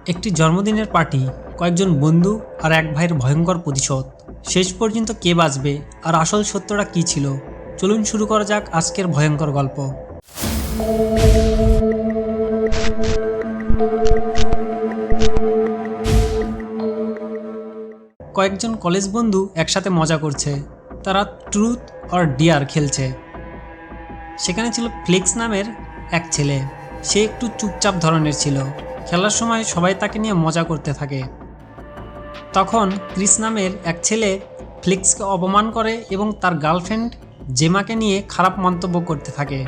একটি জন্মদিনের পার্টি, কয়েকজন বন্ধু আর এক ভাইয়ের ভয়ঙ্কর প্রতিশোধ। শেষ পর্যন্ত কে বাঁচবে আর আসল সত্যটা কী ছিল? চলুন শুরু করা যাক আজকের ভয়ঙ্কর গল্প। কয়েকজন কলেজ বন্ধু একসাথে মজা করছে। তারা ট্রুথ অর ডিয়ার খেলছে। সেখানে ছিল ফ্লিক্স নামের এক ছেলে। সে একটু চুপচাপ ধরনের ছিল। খেলার সময় সবাই তাকে নিয়ে মজা করতে থাকে। তখন ক্রিস নামের এক ছেলে ফ্লিক্সকে অপমান করে এবং তার গার্লফ্রেন্ড জেমাকে নিয়ে খারাপ মন্তব্য করতে থাকে।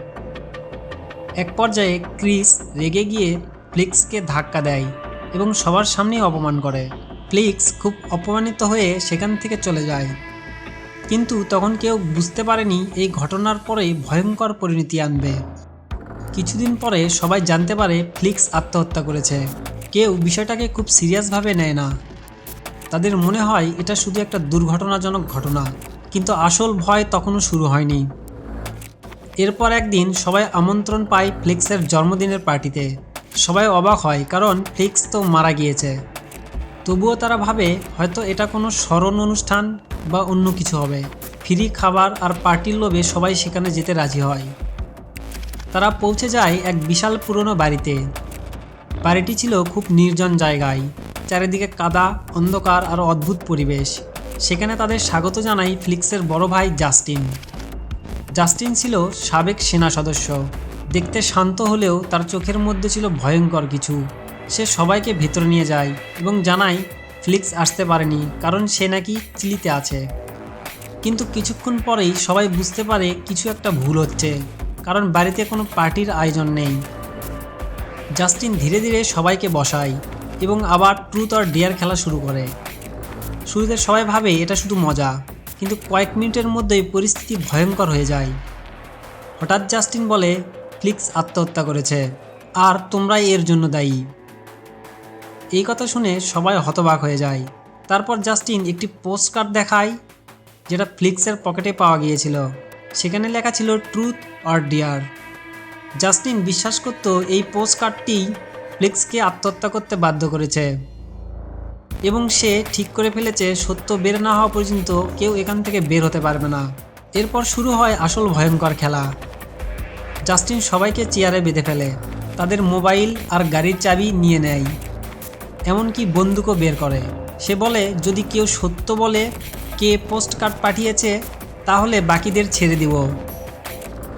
এক পর্যায়ে ক্রিস রেগে গিয়ে ফ্লিক্সকে ধাক্কা দেয় এবং সবার সামনেই অপমান করে। ফ্লিক্স খুব অপমানিত হয়ে সেখান থেকে চলে যায়। কিন্তু তখন কেউ বুঝতে পারেনি এই ঘটনার পরেই ভয়ঙ্কর পরিণতি আনবে। কিছুদিন পরে সবাই জানতে পারে ফ্লিক্স আত্মহত্যা করেছে। কেউ বিষয়টাকে খুব সিরিয়াসভাবে নেয় না। তাদের মনে হয় এটা শুধু একটা দুর্ঘটনাজনক ঘটনা, কিন্তু আসল ভয় তখনও শুরু হয়নি। এরপর একদিন সবাই আমন্ত্রণ পায় ফ্লিক্সের জন্মদিনের পার্টিতে। সবাই অবাক হয়, কারণ ফ্লিক্স তো মারা গিয়েছে। তবুও তারা ভাবে হয়তো এটা কোনো স্মরণ অনুষ্ঠান বা অন্য কিছু হবে। ফ্রি খাবার আর পার্টির লোভে সবাই সেখানে যেতে রাজি হয়। তারা পৌঁছে যায় এক বিশাল পুরনো বাড়িতে। বাড়িটি ছিল খুব নির্জন জায়গায়। চারিদিকে কাদা, অন্ধকার আর অদ্ভুত পরিবেশ। সেখানে তাদের স্বাগত জানায় ফ্লিক্সের বড় ভাই জাস্টিন। জাস্টিন ছিল সাবেক সেনা সদস্য। দেখতে শান্ত হলেও তার চোখের মধ্যে ছিল ভয়ঙ্কর কিছু। সে সবাইকে ভেতরে নিয়ে যায় এবং জানায় ফ্লিক্স আসতে পারেনি কারণ সে নাকি চিলিতে আছে। কিন্তু কিছুক্ষণ পরেই সবাই বুঝতে পারে কিছু একটা ভুল হচ্ছে, কারণ বাড়িতে কোনো পার্টির আয়োজন নেই। জাস্টিন ধীরে ধীরে সবাইকে বসায় এবং আবার ট্রুথ অর ডেয়ার খেলা শুরু করে। শুরুতে সবাই ভাবে এটা শুধু মজা, কিন্তু কয়েক মিনিটের মধ্যেই পরিস্থিতি ভয়ঙ্কর হয়ে যায়। হঠাৎ জাস্টিন বলে ফ্লিক্স আত্মহত্যা করেছে আর তোমরাই এর জন্য দায়ী। এই কথা শুনে সবাই হতবাক হয়ে যায়। তারপর জাস্টিন একটি পোস্টকার্ড দেখায়, যেটা ফ্লিক্সের পকেটে পাওয়া গিয়েছিল। সেখানে লেখা ছিল ট্রুথ অর ডিয়ার। জাস্টিন বিশ্বাস করত এই পোস্টকার্ডটি ফ্লিক্সকে আত্মহত্যা করতে বাধ্য করেছে এবং সে ঠিক করে ফেলেছে সত্য বের না হওয়া পর্যন্ত কেউ এখান থেকে বের হতে পারবে না। এরপর শুরু হয় আসল ভয়ঙ্কর খেলা। জাস্টিন সবাইকে চেয়ারে বেঁধে ফেলে, তাদের মোবাইল আর গাড়ির চাবি নিয়ে নেয়, এমনকি বন্দুকও বের করে। সে বলে যদি কেউ সত্য বলে কে পোস্টকার্ড পাঠিয়েছে তাহলে বাকিদের ছেড়ে দিব।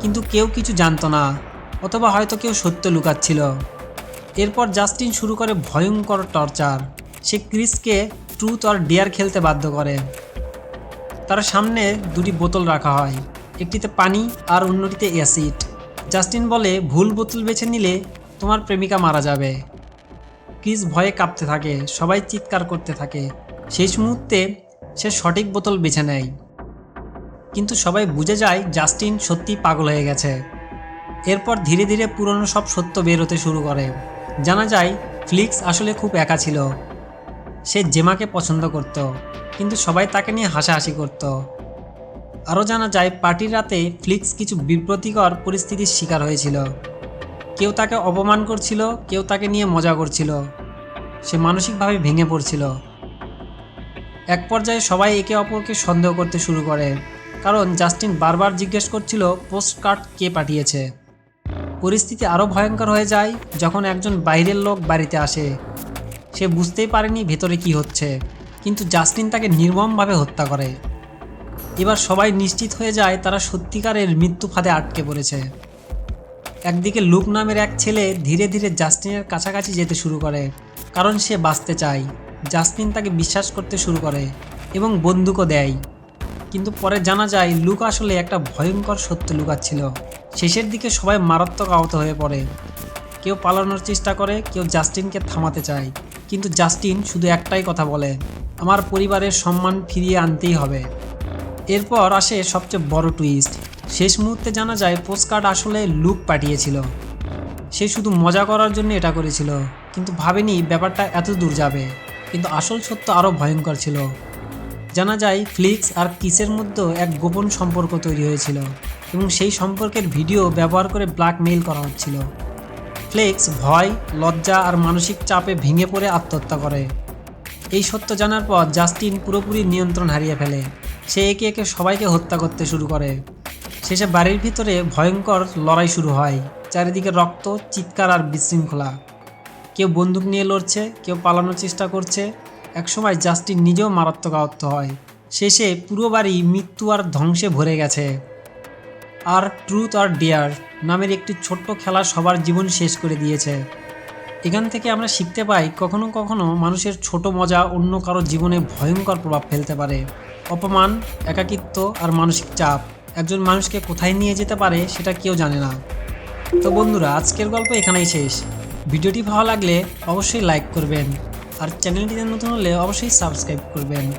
কিন্তু কেউ কিছু জানতো না, অথবা হয়তো কেউ সত্য লুকাচ্ছিল। এরপর জাস্টিন শুরু করে ভয়ঙ্কর টর্চার। সে ক্রিসকে ট্রুথ অর ডেয়ার খেলতে বাধ্য করে। তার সামনে দুটি বোতল রাখা হয়, একটিতে পানি আর অন্যটিতে অ্যাসিড। জাস্টিন বলে ভুল বোতল বেছে নিলে তোমার প্রেমিকা মারা যাবে। ক্রিস ভয়ে কাঁপতে থাকে, সবাই চিৎকার করতে থাকে। শেষ মুহূর্তে সে সঠিক বোতল বেছে নেয়, কিন্তু সবাই বুঝে যায় জাস্টিন সত্যি পাগল হয়ে গেছে। এরপর ধীরে ধীরে পুরনো সব সত্য বের হতে শুরু করে। জানা যায় ফ্লিক্স আসলে খুব একা ছিল। সে জেমাকে পছন্দ করত, কিন্তু সবাই তাকে নিয়ে হাসাহাসি করত। আরও জানা যায় পার্টির রাতে ফ্লিক্স কিছু বিব্রতিকর পরিস্থিতির শিকার হয়েছিল। কেউ তাকে অপমান করছিল, কেউ তাকে নিয়ে মজা করছিল। সে মানসিকভাবে ভেঙে পড়ছিল। এক পর্যায়ে সবাই একে অপরকে সন্দেহ করতে শুরু করে, কারণ জাস্টিন বারবার জিজ্ঞেস করছিল পোস্টকার্ড কে পাঠিয়েছে। পরিস্থিতি আরও ভয়ঙ্কর হয়ে যায় যখন একজন বাইরের লোক বাড়িতে আসে। সে বুঝতেই পারেনি ভেতরে কি হচ্ছে, কিন্তু জাস্টিন তাকে নির্মমভাবে হত্যা করে। এবার সবাই নিশ্চিত হয়ে যায় তারা সত্যিকারের মৃত্যু ফাঁদে আটকে পড়েছে। একদিকে লুক নামের এক ছেলে ধীরে ধীরে জাস্টিনের কাছাকাছি যেতে শুরু করে, কারণ সে বাঁচতে চায়। জাস্টিন তাকে বিশ্বাস করতে শুরু করে এবং বন্দুকও দেয়। কিন্তু পরে জানা যায় লুক আসলে একটা ভয়ঙ্কর সত্য লুকাচ্ছিল। শেষের দিকে সবাই মারাত্মক আহত হয়ে পড়ে। কেউ পালানোর চেষ্টা করে, কেউ জাস্টিনকে থামাতে চায়, কিন্তু জাস্টিন শুধু একটাই কথা বলে, আমার পরিবারের সম্মান ফিরিয়ে আনতেই হবে। এরপর আসে সবচেয়ে বড় টুইস্ট। শেষ মুহূর্তে জানা যায় পোস্টকার্ড আসলে লুক পাঠিয়েছিল। সে শুধু মজা করার জন্য এটা করেছিল, কিন্তু ভাবেনি ব্যাপারটা এত দূর যাবে। কিন্তু আসল সত্য আরও ভয়ঙ্কর ছিল। জানা যায় ফ্লিক্স আর কিসের মধ্যে এক গোপন সম্পর্ক তৈরি হয়েছিল এবং সেই সম্পর্কের ভিডিও ব্যবহার করে ব্ল্যাকমেইল করা হচ্ছিল। ফ্লেক্স ভয়, লজ্জা আর মানসিক চাপে ভেঙে পড়ে আত্মহত্যা করে। এই সত্য জানার পর জাস্টিন পুরোপুরি নিয়ন্ত্রণ হারিয়ে ফেলে। সে একে একে সবাইকে হত্যা করতে শুরু করে। শেষে বাড়ির ভিতরে ভয়ঙ্কর লড়াই শুরু হয়। চারিদিকে রক্ত, চিৎকার আর বিশৃঙ্খলা। কেউ বন্দুক নিয়ে লড়ছে, কেউ পালানোর চেষ্টা করছে। একসময় জাস্টিন নিজেও মারাত্মক আহত হয়। শেষে পুরো বাড়ি মৃত্যু আর ধ্বংসে ভরে গেছে। আর ট্রুথ আর ডেয়ার নামের একটি ছোট্ট খেলা সবার জীবন শেষ করে দিয়েছে। এখান থেকে আমরা শিখতে পাই, কখনো কখনো মানুষের ছোট মজা অন্য কারো জীবনে ভয়ঙ্কর প্রভাব ফেলতে পারে। অপমান, একাকিত্ব আর মানসিক চাপ একজন মানুষকে কোথায় নিয়ে যেতে পারে সেটা কেউ জানে না। তো বন্ধুরা, আজকের গল্প এখানেই শেষ। ভিডিওটি ভালো লাগলে অবশ্যই লাইক করবেন, আর চ্যানেলটিতে নতুন হলে অবশ্যই সাবস্ক্রাইব করবেন।